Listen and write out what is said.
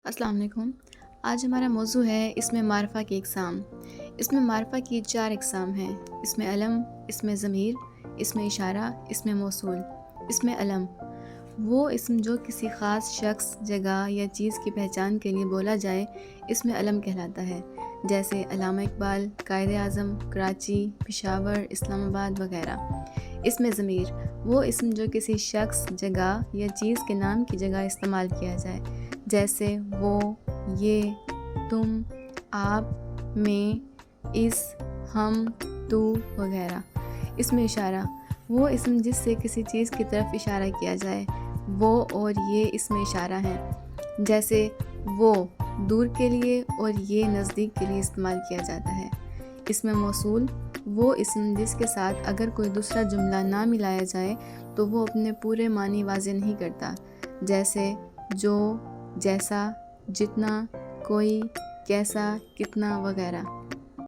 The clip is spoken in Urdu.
السلام علیکم۔ آج ہمارا موضوع ہے اسم معرفہ کی اقسام۔ اسم معرفہ کی 4 اقسام ہیں: اسم علم، اسم ضمیر، اسم اشارہ، اسم موصول۔ اسم علم وہ اسم جو کسی خاص شخص، جگہ یا چیز کی پہچان کے لیے بولا جائے اسم علم کہلاتا ہے، جیسے علامہ اقبال، قائد اعظم، کراچی، پشاور، اسلام آباد وغیرہ۔ اسم ضمیر وہ اسم جو کسی شخص، جگہ یا چیز کے نام کی جگہ استعمال کیا جائے، جیسے وہ، یہ، تم، آپ، میں، اس، ہم، تو وغیرہ۔ اسم اشارہ وہ اسم جس سے کسی چیز کی طرف اشارہ کیا جائے، وہ اور یہ اسم اشارہ ہیں، جیسے وہ دور کے لیے اور یہ نزدیک کے لیے استعمال کیا جاتا ہے۔ اسم موصول وہ اسم جس کے ساتھ اگر کوئی دوسرا جملہ نہ ملایا جائے تو وہ اپنے پورے معنی واضح نہیں کرتا، جیسے جو، جیسا، جتنا، کوئی، کیسا، کتنا وغیرہ۔